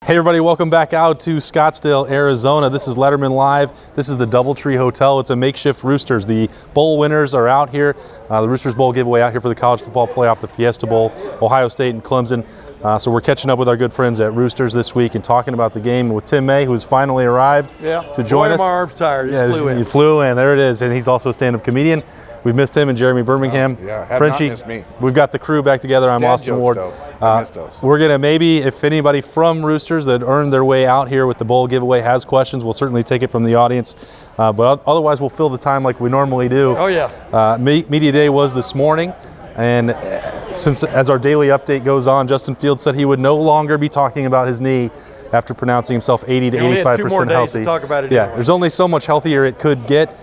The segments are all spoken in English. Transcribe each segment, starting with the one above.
Hey everybody, welcome back out to Scottsdale, Arizona. This is Lettermen Live. This is the Doubletree Hotel. It's a makeshift Roosters. The bowl winners are out here. The Roosters Bowl giveaway out here for the college football playoff, the Fiesta Bowl, Ohio State and Clemson. So we're catching up with our good friends at Roosters this week and talking about the game with Tim May, who's finally arrived to join us. My arm's tired. He flew in. There it is. And he's also a stand-up comedian. We've missed him and Jeremy Birmingham. Have Frenchie, not missed me. We've got the crew back together. I'm Austin Ward. We're going to maybe, if anybody from Roosters that earned their way out here with the bowl giveaway has questions, we'll certainly take it from the audience. But otherwise, we'll fill the time like we normally do. Oh, yeah. Media Day was this morning. And since as our daily update goes on, Justin Fields said he would no longer be talking about his knee after pronouncing himself 80 to 85% healthy. Had 2 more days to talk about it Yeah, anyway. there's only so much healthier it could get.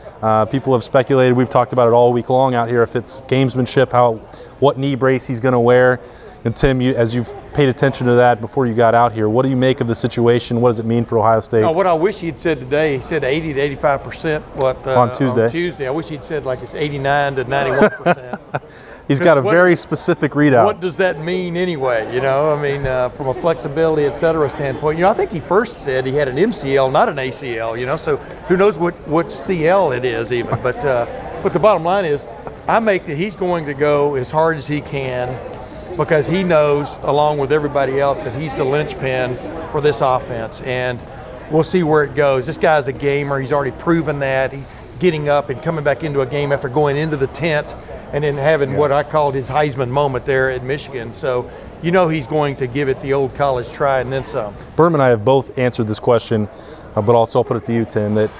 People have speculated. We've talked about it all week long out here. If it's gamesmanship, what knee brace he's going to wear. And Tim, as you've paid attention to that before you got out here, what do you make of the situation? What does it mean for Ohio State? No, what I wish he'd said today, he said 80 to 85%. On Tuesday. On Tuesday, I wish he'd said like it's 89 to 91%. He's got a very specific readout. What does that mean anyway? You know, I mean, from a flexibility, et cetera standpoint. You know, I think he first said he had an MCL, not an ACL. You know, so who knows what CL it is even. But the bottom line is, I make that he's going to go as hard as he can because he knows, along with everybody else, that he's the linchpin for this offense. And we'll see where it goes. This guy's a gamer. He's already proven that. He's getting up and coming back into a game after going into the tent and then having what I called his Heisman moment there at Michigan. So you know he's going to give it the old college try and then some. Birm and I have both answered this question, but also I'll put it to you, Tim, that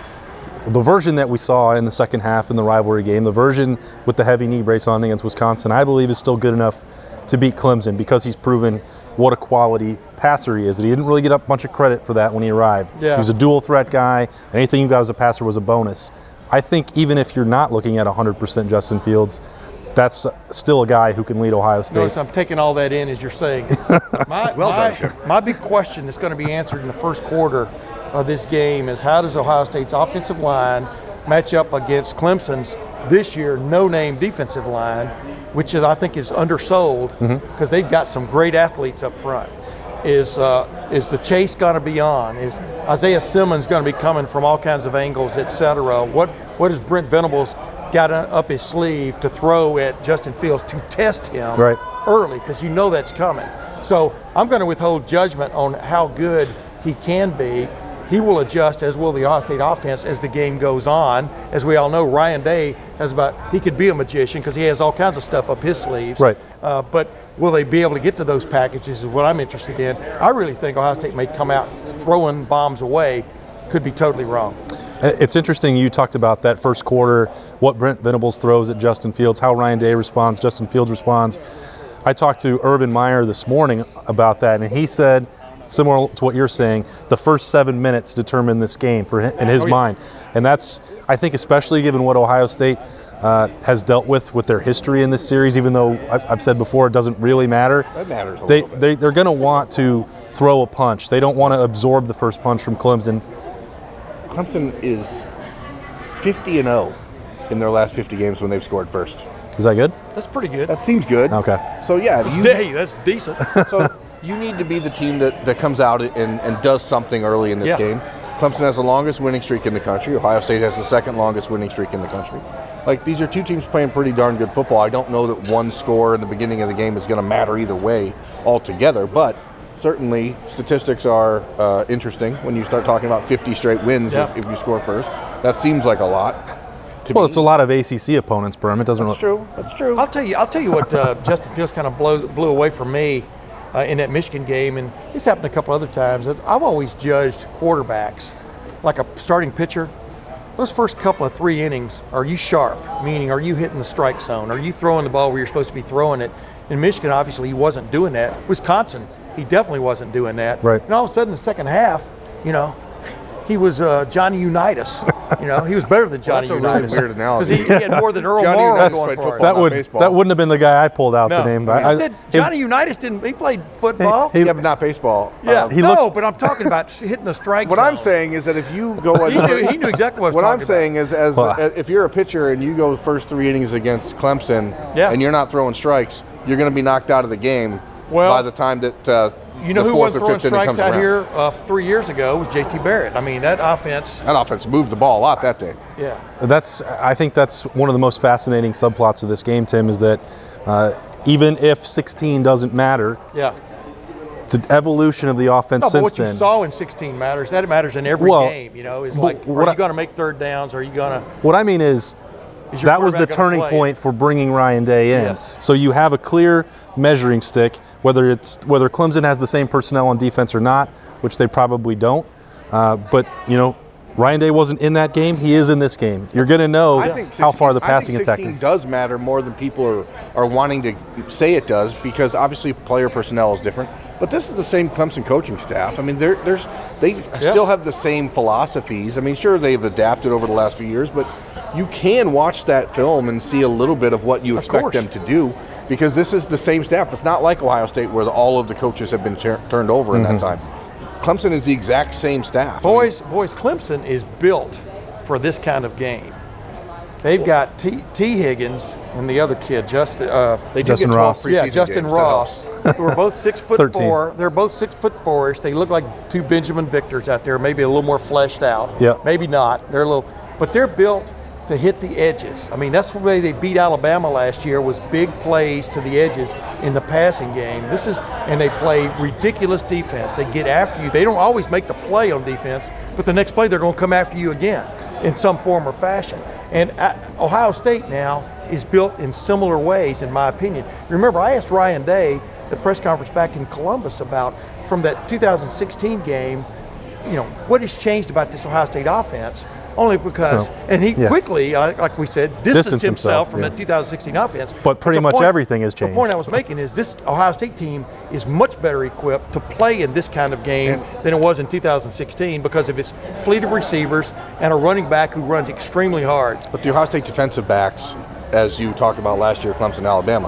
the version that we saw in the second half in the rivalry game, the version with the heavy knee brace on against Wisconsin, I believe is still good enough to beat Clemson because he's proven what a quality passer he is. That he didn't really get a bunch of credit for that when he arrived. Yeah. He was a dual threat guy. Anything you got as a passer was a bonus. I think even if you're not looking at 100% Justin Fields, that's still a guy who can lead Ohio State. Notice I'm taking all that in as you're saying. My big question that's going to be answered in the first quarter of this game is how does Ohio State's offensive line match up against Clemson's this year no-name defensive line, which I think is undersold because they've got some great athletes up front. Is the chase going to be on? Is Isaiah Simmons going to be coming from all kinds of angles, et cetera? What is Brent Venables got up his sleeve to throw at Justin Fields to test him early, because you know that's coming. So I'm going to withhold judgment on how good he can be. He will adjust, as will the Ohio State offense, as the game goes on. As we all know, Ryan Day he could be a magician because he has all kinds of stuff up his sleeves. Right. But will they be able to get to those packages is what I'm interested in. I really think Ohio State may come out throwing bombs away. Could be totally wrong. It's interesting you talked about that first quarter, what Brent Venables throws at Justin Fields, how Ryan Day responds, Justin Fields responds. I talked to Urban Meyer this morning about that, and he said, similar to what you're saying, the first 7 minutes determine this game in his mind. And that's, I think, especially given what Ohio State has dealt with their history in this series, even though I've said before it doesn't really matter. That matters a little bit. They're going to want to throw a punch. They don't want to absorb the first punch from Clemson. Clemson is 50-0 in their last 50 games when they've scored first. Is that good? That's pretty good. That seems good. Okay. So, yeah. That's decent. So you need to be the team that comes out and does something early in this game. Clemson has the longest winning streak in the country. Ohio State has the second longest winning streak in the country. Like, these are two teams playing pretty darn good football. I don't know that one score in the beginning of the game is going to matter either way altogether, but certainly statistics are interesting when you start talking about 50 straight wins if you score first. That seems like a lot. Well, it's a lot of ACC opponents, Birm. It doesn't. That's true. That's true. I'll tell you what Justin Fields kind of blew away from me in that Michigan game, and this happened a couple other times. I've always judged quarterbacks like a starting pitcher. Those first couple of 3 innings, are you sharp? Meaning, are you hitting the strike zone? Are you throwing the ball where you're supposed to be throwing it? In Michigan, obviously, he wasn't doing that. Wisconsin, he definitely wasn't doing that. Right. And all of a sudden, in the second half, he was Johnny Unitas. He was better than Johnny Unitas. That's a really weird analogy. Because he had more than Earl Morrow going for him. That wouldn't have been the guy I pulled out the name. I said Johnny Unitas didn't. He played football. But not baseball. Yeah, but I'm talking about hitting the strike zone. What I'm saying is that if you go, he knew exactly what I was talking about. What I'm saying is, if you're a pitcher and you go the first 3 innings against Clemson, and you're not throwing strikes, you're going to be knocked out of the game by the time that You know the who fourth was or throwing fifth inning strikes comes out around. here 3 years ago was J.T. Barrett. I mean, that offense moved the ball a lot that day. Yeah. I think that's one of the most fascinating subplots of this game, Tim, is that even if 16 doesn't matter, Yeah. the evolution of the offense No, but since what you then. saw in 16 matters. That matters in every game, you know. Is like, are you going to make third downs? Are you going to? What I mean is, your that was the quarterback gonna turning play? point for bringing Ryan Day in. Yes. So you have a clear measuring stick, whether Clemson has the same personnel on defense or not, which they probably don't. But you know, Ryan Day wasn't in that game. He is in this game. You're going to know how far the passing attack is. 16 does matter more than people are wanting to say it does, because obviously player personnel is different. But this is the same Clemson coaching staff. I mean, they still have the same philosophies. I mean, sure, they've adapted over the last few years, but you can watch that film and see a little bit of what you expect them to do, because this is the same staff. It's not like Ohio State where all of the coaches have been turned over in that time. Clemson is the exact same staff. Boys, Clemson is built for this kind of game. They've got T. Higgins and the other kid, Justin Ross. Yeah, Justin Ross. Who are both 6'4". They're both 6'4". They look like two Benjamin Victors out there, maybe a little more fleshed out. Yeah. Maybe not. But they're built to hit the edges. I mean, that's the way they beat Alabama last year, was big plays to the edges in the passing game. And they play ridiculous defense. They get after you. They don't always make the play on defense, but the next play they're going to come after you again in some form or fashion. And Ohio State now is built in similar ways, in my opinion. Remember, I asked Ryan Day at the press conference back in Columbus about, from that 2016 game, you know, what has changed about this Ohio State offense? Only because, and he quickly, like we said, distanced himself from the 2016 offense. But pretty much everything has changed. The point I was making is this Ohio State team is much better equipped to play in this kind of game than it was in 2016, because of its fleet of receivers and a running back who runs extremely hard. But the Ohio State defensive backs, as you talked about last year, Clemson, Alabama,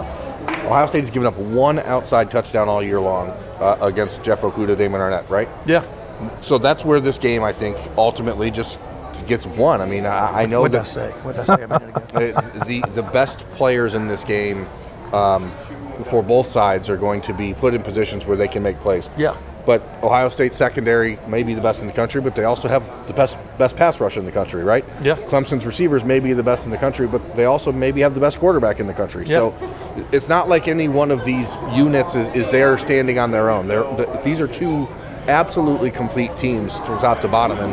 Ohio State has given up one outside touchdown all year long against Jeff Okudah, Damon Arnett, right? Yeah. So that's where this game, I think, ultimately just gets won. I mean, I know What did I say a minute ago? the best players in this game for both sides are going to be put in positions where they can make plays. Yeah. But Ohio State secondary may be the best in the country, but they also have the best pass rush in the country, right? Yeah. Clemson's receivers may be the best in the country, but they also maybe have the best quarterback in the country. Yeah. So it's not like any one of these units is there standing on their own. These are two absolutely complete teams from top to bottom. And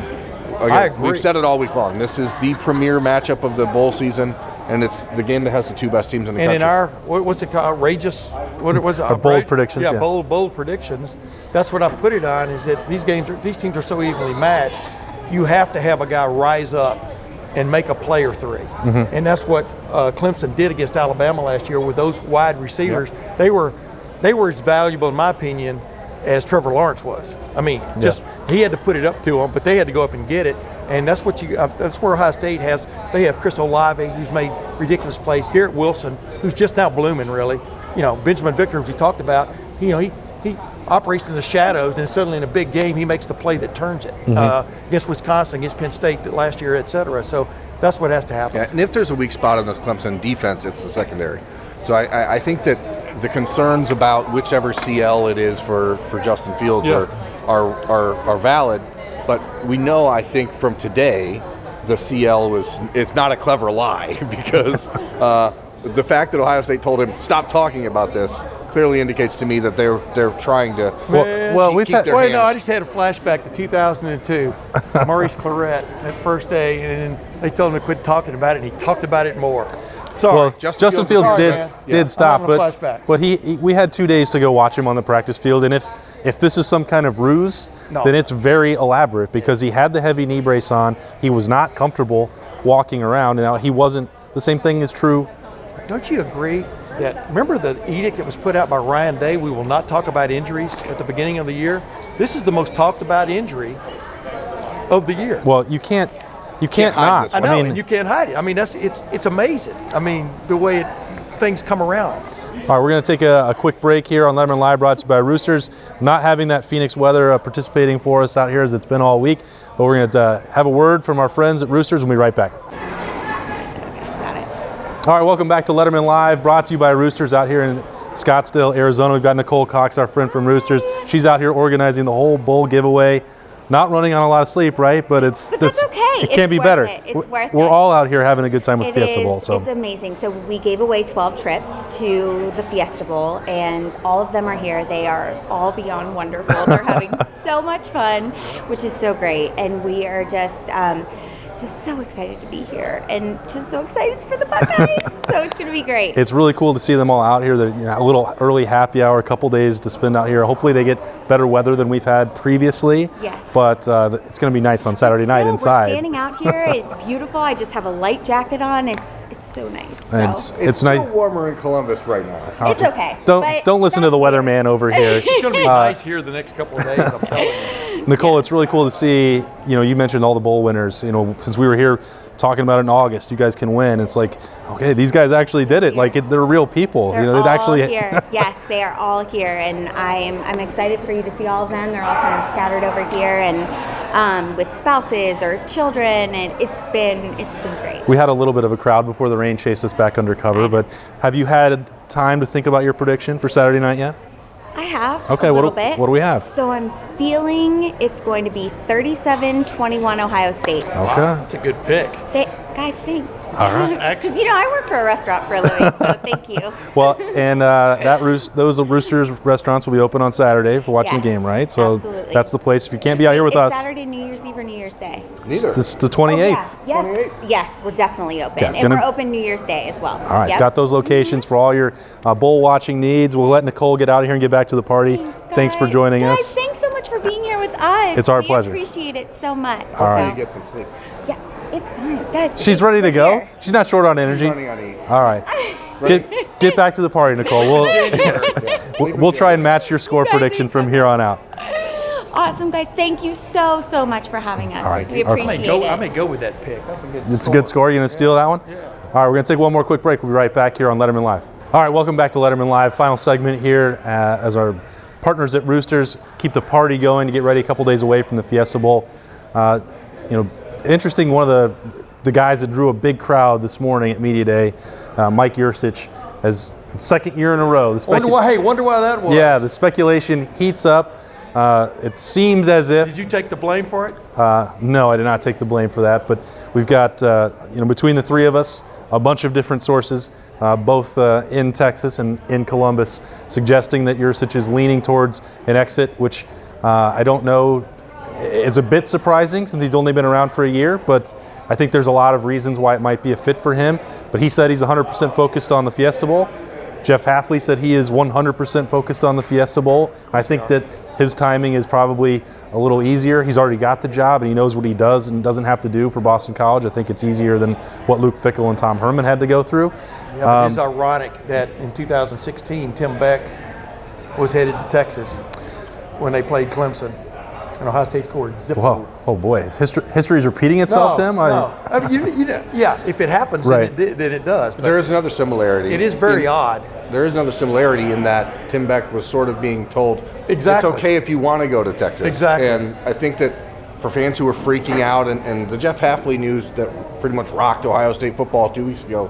again, I agree. We've said it all week long. This is the premier matchup of the bowl season, and it's the game that has the two best teams in the country. And in our, what's it called, outrageous, what was it? Our bold predictions, yeah. Bold predictions. That's what I put it on, is that these teams are so evenly matched, you have to have a guy rise up and make a play or three. Mm-hmm. And that's what Clemson did against Alabama last year with those wide receivers. Yep. They were as valuable, in my opinion, as Trevor Lawrence was. I mean, he had to put it up to them, but they had to go up and get it. And that's what that's where Ohio State has. They have Chris Olave, who's made ridiculous plays. Garrett Wilson, who's just now blooming, really. You know, Benjamin Victor, as we talked about. You know, he operates in the shadows, and suddenly in a big game, he makes the play that turns it. Against Wisconsin, against Penn State last year, et cetera. So that's what has to happen. Yeah, and if there's a weak spot in the Clemson defense, it's the secondary. So I think that the concerns about whichever CL it is for Justin Fields are valid, but we know, I think, from today, the CL it's not a clever lie, because the fact that Ohio State told him stop talking about this clearly indicates to me that they're trying to keep their hands. No, I just had a flashback to 2002, Maurice Claret, that first day, and then they told him to quit talking about it, and he talked about it more. Sorry. Well, Justin Fields did stop, but we had 2 days to go watch him on the practice field, and if this is some kind of ruse, then it's very elaborate, because he had the heavy knee brace on. He was not comfortable walking around, and now he wasn't. The same thing is true. Don't you agree that, remember the edict that was put out by Ryan Day, we will not talk about injuries at the beginning of the year? This is the most talked about injury of the year. Well, you can't not. I know, and you can't hide it. I mean, it's amazing. I mean, the way things come around. All right, we're going to take a quick break here on Lettermen Live, brought to you by Roosters. Not having that Phoenix weather participating for us out here as it's been all week, but we're going to have a word from our friends at Roosters, and we'll be right back. All right, welcome back to Lettermen Live, brought to you by Roosters out here in Scottsdale, Arizona. We've got Nicole Cox, our friend from Roosters. She's out here organizing the whole bowl giveaway. Not running on a lot of sleep, right? But that's okay. It can't be better. It's worth it. We're all out here having a good time with Fiesta Bowl. So it's amazing. So we gave away 12 trips to the Fiesta Bowl, and all of them are here. They are all beyond wonderful. They're having so much fun, which is so great. And we are just so excited to be here, and just so excited for the Buckeyes. So it's going to be great. It's really cool to see them all out here. They're, a little early happy hour, a couple days to spend out here. Hopefully they get better weather than we've had previously. Yes. But it's going to be nice on Saturday night inside. We're standing out here. It's beautiful. I just have a light jacket on. It's so nice. So. It's nice. Still warmer in Columbus right now. It's okay. Don't listen to the weatherman over here. It's going to be nice here the next couple of days, I'm telling you. Nicole, it's really cool to see, you mentioned all the bowl winners. Since we were here talking about it in August, you guys can win. It's like, okay, these guys actually did it. Like, they're real people. They're all actually here. Yes, they are all here, and I'm excited for you to see all of them. They're all kind of scattered over here, and with spouses or children, and it's been great. We had a little bit of a crowd before the rain chased us back under cover, but have you had time to think about your prediction for Saturday night yet? I have. Okay, a little bit. What do we have? So I'm feeling it's going to be 37-21 Ohio State. Okay. Wow, that's a good pick. Guys, thanks. All right. Because I work for a restaurant for a living, so thank you. Well, and those Roosters restaurants will be open on Saturday for watching the game, right? So absolutely. That's the place. If you can't be out here with us, Saturday, New Year's Eve, or New Year's Day? Neither. This is the 28th. Oh, yeah. 28th. Yes, we're definitely open, Yeah, and we're open New Year's Day as well. All right, got those locations for all your bowl watching needs. We'll let Nicole get out of here and get back to the party. Thanks for joining us. Thanks so much for being here with us. It's our pleasure. We appreciate it so much. All right. You get some sleep. Yeah, it's fine, guys. She's ready to go. Here. She's not short on energy. Running on E. All right. Get back to the party, Nicole. We'll try and match your score prediction from here on out. Awesome, guys. Thank you so much for having us. All right. We appreciate it. I may go with that pick. That's a good It's a good score. You going to steal that one? Yeah. All right, we're going to take one more quick break. We'll be right back here on Lettermen Live. All right, welcome back to Lettermen Live. Final segment here as our partners at Roosters keep the party going to get ready a couple days away from the Fiesta Bowl. Interesting, one of the guys that drew a big crowd this morning at Media Day, Mike Yursich, has second year in a row. Wonder why that was. Yeah, the speculation heats up. It seems as if... Did you take the blame for it? No, I did not take the blame for that, but we've got, between the three of us, a bunch of different sources, both in Texas and in Columbus, suggesting that Yursich is leaning towards an exit, which I don't know is a bit surprising since he's only been around for a year, but I think there's a lot of reasons why it might be a fit for him. But he said he's 100% focused on the Fiesta Bowl. Jeff Hafley said he is 100% focused on the Fiesta Bowl. I think that his timing is probably a little easier. He's already got the job and he knows what he does and doesn't have to do for Boston College. I think it's easier than what Luke Fickell and Tom Herman had to go through. Yeah, but it's ironic that in 2016, Tim Beck was headed to Texas when they played Clemson. And Ohio State scored zip. Whoa. Oh boy, history is repeating itself, Tim? No. I mean, yeah, if it happens, right. then it does. But there is another similarity. It is very odd. There is another similarity in that Tim Beck was sort of being told, exactly. It's okay if you want to go to Texas. Exactly. And I think that for fans who are freaking out, and the Jeff Hafley news that pretty much rocked Ohio State football 2 weeks ago,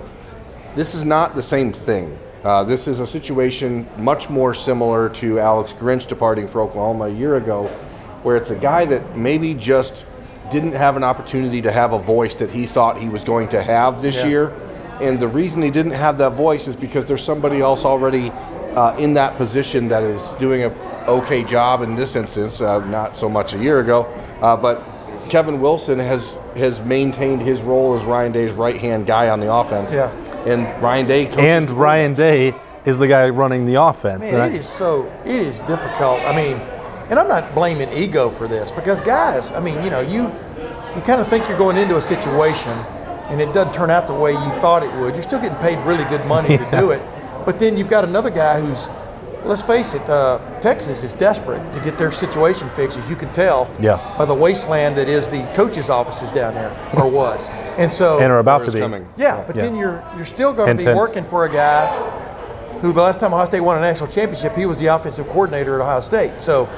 this is not the same thing. This is a situation much more similar to Alex Grinch departing for Oklahoma a year ago, where it's a guy that maybe just didn't have an opportunity to have a voice that he thought he was going to have this year. And the reason he didn't have that voice is because there's somebody else already in that position that is doing an okay job in this instance, not so much a year ago. But Kevin Wilson has maintained his role as Ryan Day's right-hand guy on the offense. Yeah. And Ryan Day coaches Ryan Day is the guy running the offense. Man, it is difficult. I mean, and I'm not blaming ego for this because guys, I mean, you kind of think you're going into a situation and it doesn't turn out the way you thought it would. You're still getting paid really good money to do it. But then you've got another guy who's, let's face it, Texas is desperate to get their situation fixed, as you can tell by the wasteland that is the coach's offices down there, or was. And are about to be. Then you're still going to be working for a guy who the last time Ohio State won a national championship, he was the offensive coordinator at Ohio State. So,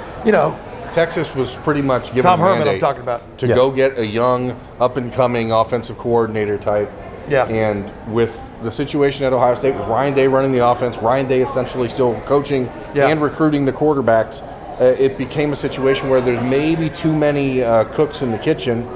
Texas was pretty much given Tom a Herman, mandate I'm talking about. to go get a young, up-and-coming offensive coordinator type Yeah. And with the situation at Ohio State, with Ryan Day running the offense, Ryan Day essentially still coaching and recruiting the quarterbacks, it became a situation where there's maybe too many cooks in the kitchen.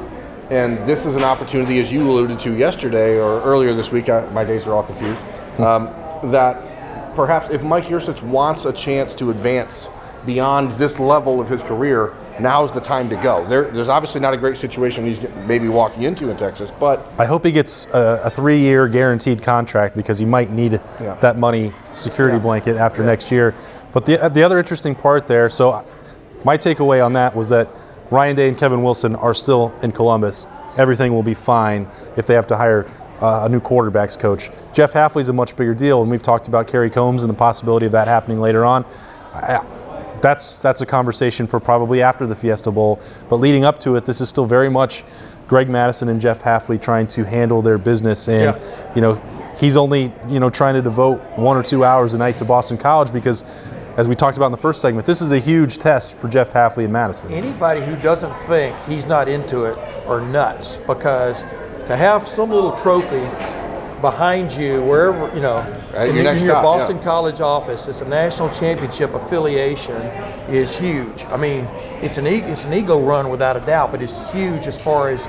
And this is an opportunity, as you alluded to yesterday or earlier this week, my days are all confused, that perhaps if Mike Yurcich wants a chance to advance beyond this level of his career, now's the time to go. There's obviously not a great situation he's maybe walking into in Texas, but I hope he gets a 3-year guaranteed contract because he might need that money security blanket after next year. But the other interesting part there, so my takeaway on that was that Ryan Day and Kevin Wilson are still in Columbus. Everything will be fine if they have to hire a new quarterbacks coach. Jeff Hafley's a much bigger deal, and we've talked about Kerry Combs and the possibility of that happening later on. That's a conversation for probably after the Fiesta Bowl. But leading up to it, this is still very much Greg Madison and Jeff Hafley trying to handle their business. And, he's only, trying to devote 1 or 2 hours a night to Boston College because, as we talked about in the first segment, this is a huge test for Jeff Hafley and Madison. Anybody who doesn't think he's not into it are nuts, because to have some little trophy behind you, wherever, in your Boston College office, it's a national championship affiliation, is huge. I mean, it's an ego run without a doubt, but it's huge as far as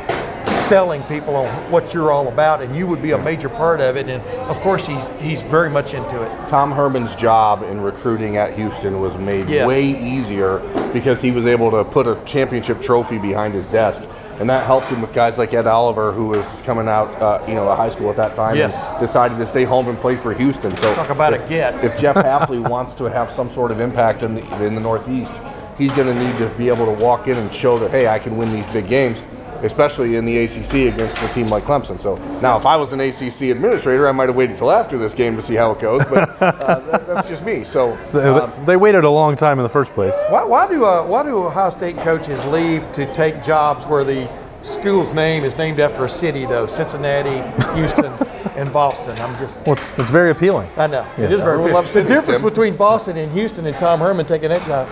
selling people on what you're all about, and you would be a major part of it. And of course, he's very much into it. Tom Herman's job in recruiting at Houston was made way easier because he was able to put a championship trophy behind his desk. And that helped him with guys like Ed Oliver, who was coming out, of high school at that time, and decided to stay home and play for Houston. So talk about a get. If Jeff Hafley wants to have some sort of impact in the Northeast, he's going to need to be able to walk in and show that, hey, I can win these big games, especially in the ACC against a team like Clemson. So now, if I was an ACC administrator, I might have waited till after this game to see how it goes, but that's just me. So they waited a long time in the first place. Why do Ohio State coaches leave to take jobs where the school's name is named after a city, though? Cincinnati, Houston, and Boston. It's very appealing. I know. It is very appealing. The difference between Boston and Houston and Tom Herman taking that job,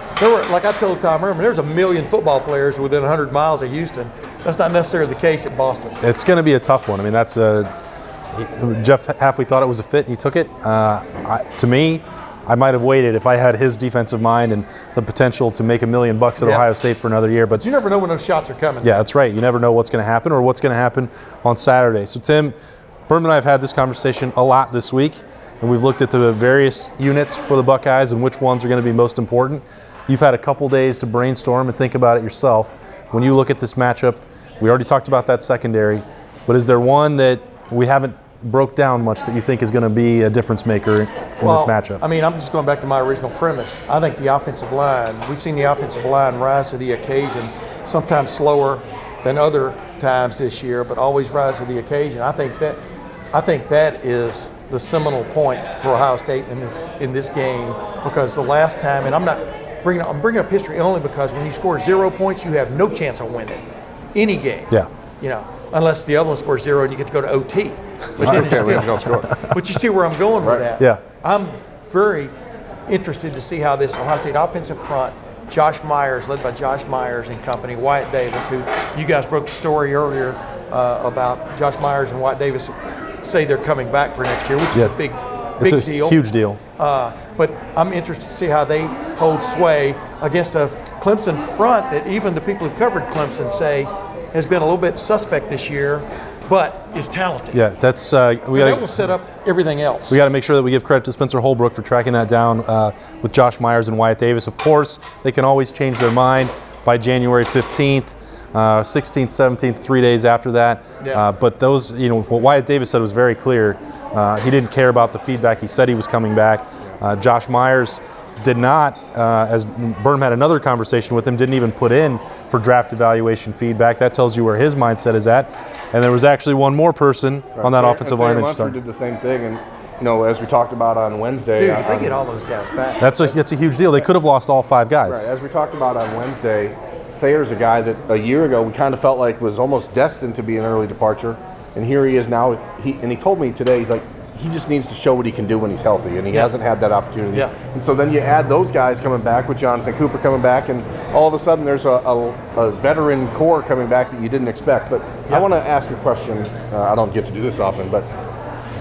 like I told Tom Herman, there's 1 million football players within 100 miles of Houston. That's not necessarily the case at Boston. It's going to be a tough one. I mean, Jeff Hafley thought it was a fit, and he took it. To me, I might have waited if I had his defensive mind and the potential to make $1 million at Ohio State for another year. But you never know when those shots are coming. Yeah, that's right. You never know what's going to happen or what's going to happen on Saturday. So, Tim, Birm and I have had this conversation a lot this week, and we've looked at the various units for the Buckeyes and which ones are going to be most important. You've had a couple days to brainstorm and think about it yourself. When you look at this matchup, we already talked about that secondary, but is there one that we haven't broke down much that you think is going to be a difference maker in this matchup? I mean, I'm just going back to my original premise. I think the offensive line, we've seen the offensive line rise to the occasion, sometimes slower than other times this year, but always rise to the occasion. I think that is the seminal point for Ohio State in this game, because the last time, and I'm bringing up history only because when you score 0 points, you have no chance of winning any game. Yeah. Unless the other one scores 0 and you get to go to OT. But you see where I'm going with that. Yeah. I'm very interested to see how this Ohio State offensive front, Josh Myers, led by Josh Myers and company, Wyatt Davis, who you guys broke the story earlier about Josh Myers and Wyatt Davis say they're coming back for next year, which is a big deal. Huge deal. But I'm interested to see how they hold sway against a Clemson front that even the people who covered Clemson say has been a little bit suspect this year, but is talented. Yeah, that will set up everything else. We got to make sure that we give credit to Spencer Holbrook for tracking that down with Josh Myers and Wyatt Davis. Of course, they can always change their mind by January 15th. 16th, 17th, 3 days after that. Yeah. But those, what Wyatt Davis said was very clear. He didn't care about the feedback. He said he was coming back. Josh Myers did not, as Birm had another conversation with him, didn't even put in for draft evaluation feedback. That tells you where his mindset is at. And there was actually one more person on that offensive line. Munford did the same thing. And, as we talked about on Wednesday. Dude, if they get all those guys back. That's a huge deal. They could have lost all 5 guys. Right. As we talked about on Wednesday, Thayer's a guy that a year ago we kind of felt like was almost destined to be an early departure, and here he is now. He told me today, he's like, he just needs to show what he can do when he's healthy, and he hasn't had that opportunity. Yeah. And so then you add those guys coming back with Jonathan Cooper coming back, and all of a sudden there's a veteran core coming back that you didn't expect. But I want to ask a question. I don't get to do this often, but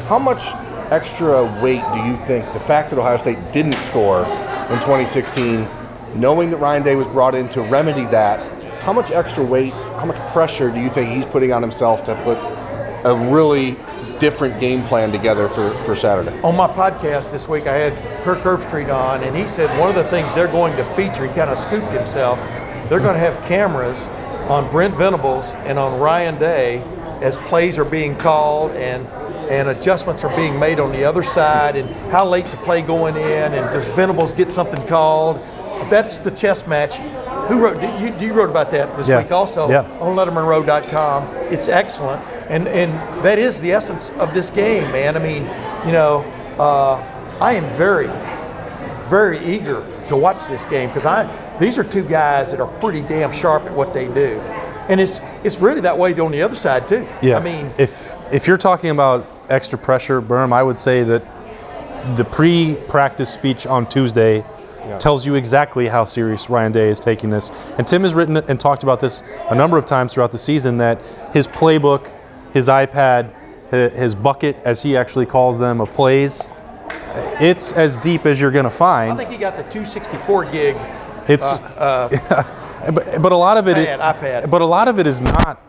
how much extra weight do you think the fact that Ohio State didn't score in 2016, knowing that Ryan Day was brought in to remedy that, how much extra weight, how much pressure do you think he's putting on himself to put a really different game plan together for Saturday? On my podcast this week, I had Kirk Herbstreit on, and he said one of the things they're going to feature, he kind of scooped himself, they're going to have cameras on Brent Venables and on Ryan Day as plays are being called and adjustments are being made on the other side, and how late's the play going in, and does Venables get something called? That's the chess match. Who wrote? You wrote about that this week also on LettermenRow.com. It's excellent, and that is the essence of this game, man. I mean, I am very, very eager to watch this game because these are two guys that are pretty damn sharp at what they do, and it's really that way on the other side too. Yeah. I mean, if you're talking about extra pressure, Birm, I would say that the pre-practice speech on Tuesday tells you exactly how serious Ryan Day is taking this. And Tim has written and talked about this a number of times throughout the season, that his playbook, his iPad, his bucket, as he actually calls them, of plays, it's as deep as you're going to find. I think he got the 264 gig. It's but a lot of it iPad. But a lot of it is not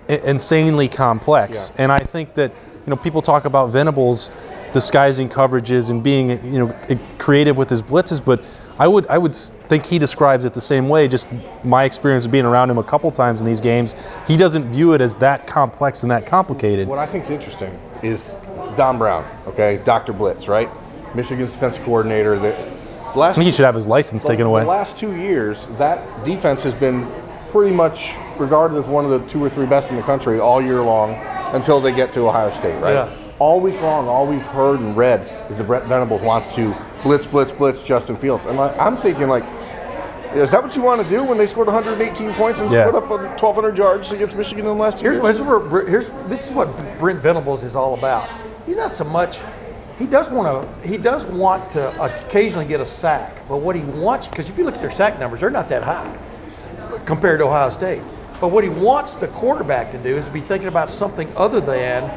insanely complex. And I think that people talk about Venables disguising coverages and being creative with his blitzes, but I would think he describes it the same way. Just my experience of being around him a couple times in these games, he doesn't view it as that complex and that complicated. What I think is interesting is Don Brown, okay, Dr. Blitz, right? Michigan's defense coordinator. I think he should have his license taken away. The last 2 years, that defense has been pretty much regarded as one of the 2 or 3 best in the country all year long until they get to Ohio State, right? Yeah. All week long, all we've heard and read is that Brent Venables wants to blitz Justin Fields. And I'm thinking, is that what you want to do when they scored 118 points and split up on 1,200 yards against Michigan in the last 2 years? This is what Brent Venables is all about. He's not so much. He does want to occasionally get a sack, but what he wants, because if you look at their sack numbers, they're not that high compared to Ohio State. But what he wants the quarterback to do is be thinking about something other than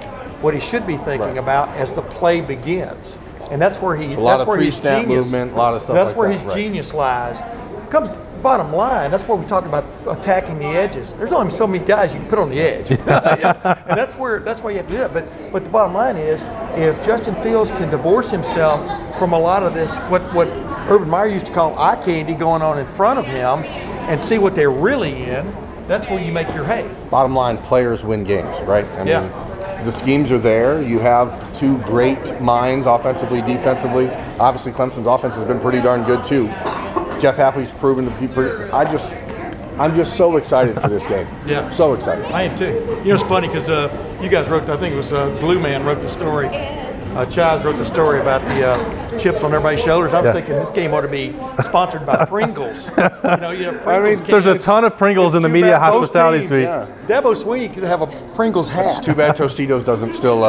what he should be thinking about as the play begins, and that's where he. A lot that's of where his pre-snap genius. movement, a lot of stuff. That's like where that, his genius lies. Comes bottom line. That's where we talk about attacking the edges. There's only so many guys you can put on the edge, and that's why you have to do it. But the bottom line is, if Justin Fields can divorce himself from a lot of this, what Urban Meyer used to call eye candy going on in front of him, and see what they're really in, that's where you make your hay. Bottom line, players win games, right? I mean, the schemes are there. You have 2 great minds offensively, defensively. Obviously, Clemson's offense has been pretty darn good too. Jeff Hafley's proven to be pretty. I'm just so excited for this game. Yeah. So excited. I am too. It's funny because you guys wrote, I think it was Glue Man wrote the story. Chaz wrote the story about the chips on everybody's shoulders. I was thinking this game ought to be sponsored by Pringles. Pringles there's a ton of Pringles in the media hospitality suite. Yeah. Dabo Sweeney could have a Pringles hat. It's too bad Tostitos doesn't still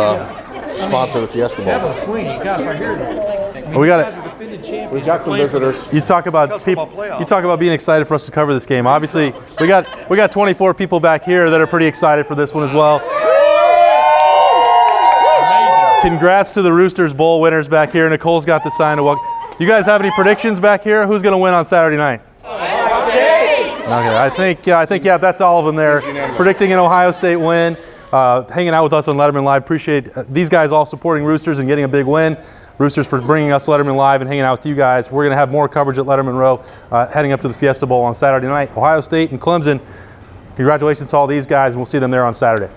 sponsor the Fiesta Bowl. Dabo Sweeney, God, if I hear that. We've got some visitors. You talk about people. You talk about being excited for us to cover this game. Obviously, we got 24 people back here that are pretty excited for this one as well. Congrats to the Roosters Bowl winners back here. Nicole's got the sign to welcome. You guys have any predictions back here? Who's going to win on Saturday night? Ohio State. Okay, I think that's all of them there. Predicting an Ohio State win. Hanging out with us on Lettermen Live. Appreciate these guys all supporting Roosters and getting a big win. Roosters for bringing us Lettermen Live and hanging out with you guys. We're going to have more coverage at Lettermen Row heading up to the Fiesta Bowl on Saturday night. Ohio State and Clemson. Congratulations to all these guys, and we'll see them there on Saturday.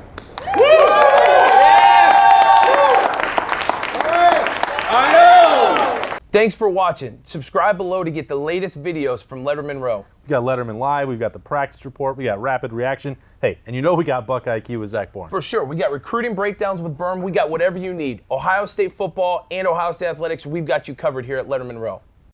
Thanks for watching. Subscribe below to get the latest videos from Lettermen Row. We got Lettermen Live, we've got the practice report, we got rapid reaction. Hey, and we got Buckeye IQ with Zach Bourne. For sure. We got recruiting breakdowns with Birm. We got whatever you need. Ohio State football and Ohio State athletics, we've got you covered here at Lettermen Row.